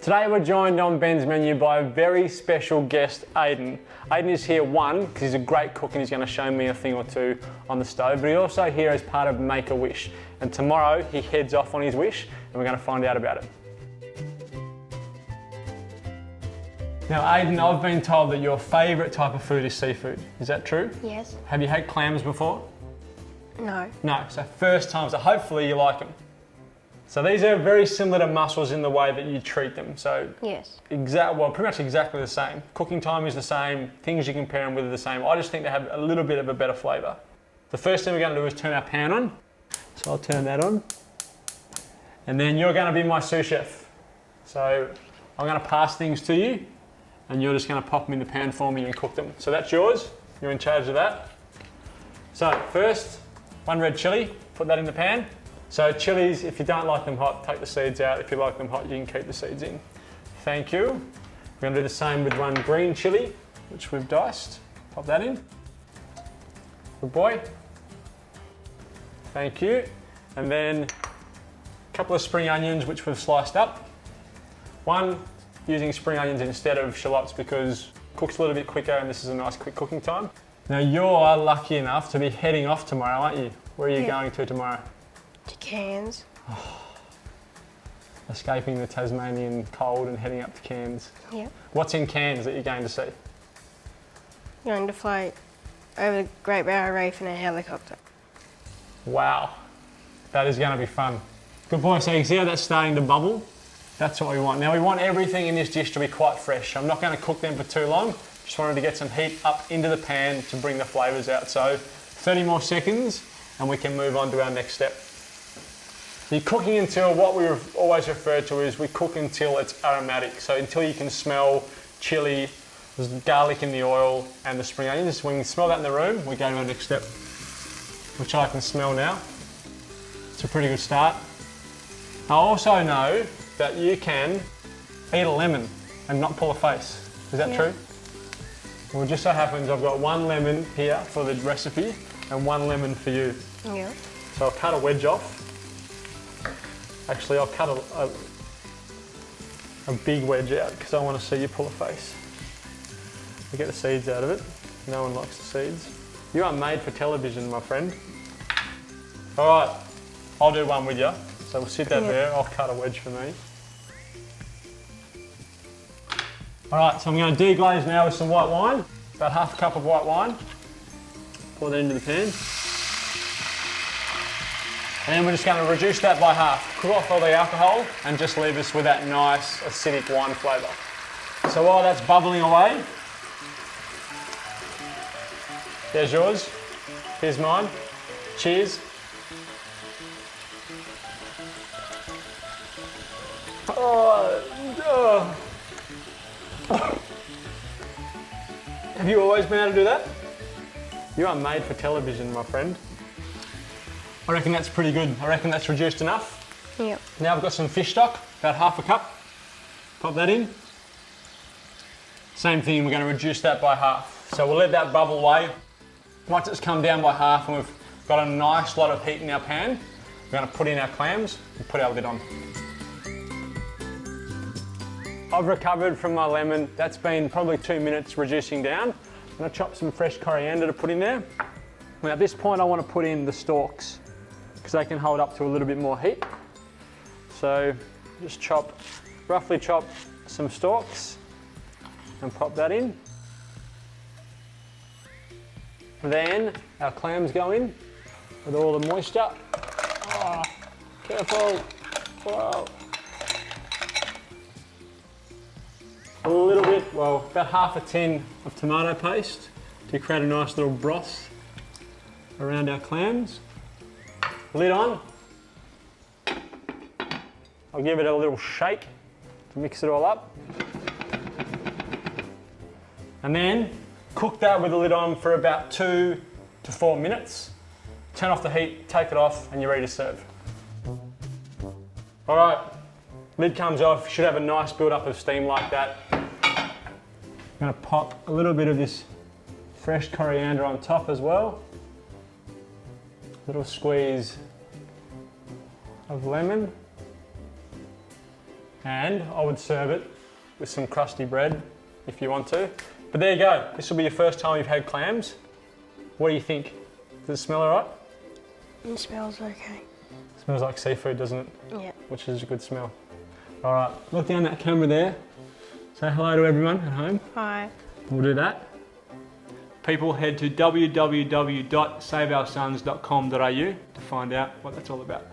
Today we're joined on Ben's menu by a very special guest, Aiden. Aiden is here, one, because he's a great cook and he's going to show me a thing or two on the stove, but he's also here as part of Make a Wish. And tomorrow he heads off on his wish and we're going to find out about it. Now Aiden, I've been told that your favourite type of food is seafood. Is that true? Yes. Have you had clams before? No. No, so first time, so hopefully you like them. So these are very similar to mussels in the way that you treat them. So Yes. well, pretty much exactly the same. Cooking time is the same, things you compare them with are the same. I just think they have a little bit of a better flavour. The first thing we're going to do is turn our pan on. So I'll turn that on. And then you're going to be my sous chef. So I'm going to pass things to you and you're just going to pop them in the pan for me and cook them. So that's yours. You're in charge of that. So first, one red chilli, put that in the pan. So chilies, if you don't like them hot, take the seeds out. If you like them hot, you can keep the seeds in. Thank you. We're going to do the same with one green chili, which we've diced. Pop that in. Good boy. Thank you. And then a couple of spring onions, which we've sliced up. One, using spring onions instead of shallots because it cooks a little bit quicker and this is a nice quick cooking time. Now you're lucky enough to be heading off tomorrow, aren't you? Where are you going to tomorrow? To Cairns. Escaping the Tasmanian cold and heading up to Cairns. Yep. What's in Cairns that you're going to see? Going to fly over the Great Barrier Reef in a helicopter. Wow, that is going to be fun. Good boy, so you can see how that's starting to bubble? That's what we want. Now we want everything in this dish to be quite fresh. I'm not going to cook them for too long. Just wanted to get some heat up into the pan to bring the flavours out. So 30 more seconds and we can move on to our next step. You're cooking until, what we've always referred to is we cook until it's aromatic. So until you can smell chili, there's garlic in the oil and the spring onions. When you smell that in the room, we go to our next step, which I can smell now. It's a pretty good start. I also know that you can eat a lemon and not pull a face. Is that true? Well, it just so happens I've got one lemon here for the recipe and one lemon for you. Yeah. So I'll cut a wedge off. Actually, I'll cut a big wedge out because I want to see you pull a face. You get the seeds out of it. No one likes the seeds. You are made for television, my friend. All right, I'll do one with you. So we'll sit that there. I'll cut a wedge for me. All right, so I'm going to deglaze now with some white wine. About half a cup of white wine. Pour that into the pan. And then we're just going to reduce that by half. Cook off all the alcohol and just leave us with that nice acidic wine flavour. So while that's bubbling away, there's yours, here's mine. Cheers. Have you always been able to do that? You are made for television, my friend. I reckon that's pretty good. I reckon that's reduced enough. Yep. Now I've got some fish stock, about half a cup. Pop that in. Same thing, we're going to reduce that by half. So we'll let that bubble away. Once it's come down by half and we've got a nice lot of heat in our pan, we're going to put in our clams and put our lid on. I've recovered from my lemon. That's been probably 2 minutes reducing down. I'm going to chop some fresh coriander to put in there. Now at this point I want to put in the stalks because they can hold up to a little bit more heat. So just roughly chop some stalks and pop that in. Then our clams go in with all the moisture. Oh, careful. Whoa. A little bit, well, about half a tin of tomato paste to create a nice little broth around our clams. Lid on. I'll give it a little shake to mix it all up. And then cook that with the lid on for about 2 to 4 minutes. Turn off the heat, take it off, and you're ready to serve. All right, lid comes off. You should have a nice build-up of steam like that. I'm gonna pop a little bit of this fresh coriander on top as well. Little squeeze of lemon. And I would serve it with some crusty bread if you want to. But there you go. This will be your first time you've had clams. What do you think? Does it smell all right? It smells okay. Smells like seafood, doesn't it? Yeah. Which is a good smell. All right, look down that camera there. Say hello to everyone at home. Hi. We'll do that. People, head to www.saveoursons.com.au to find out what that's all about.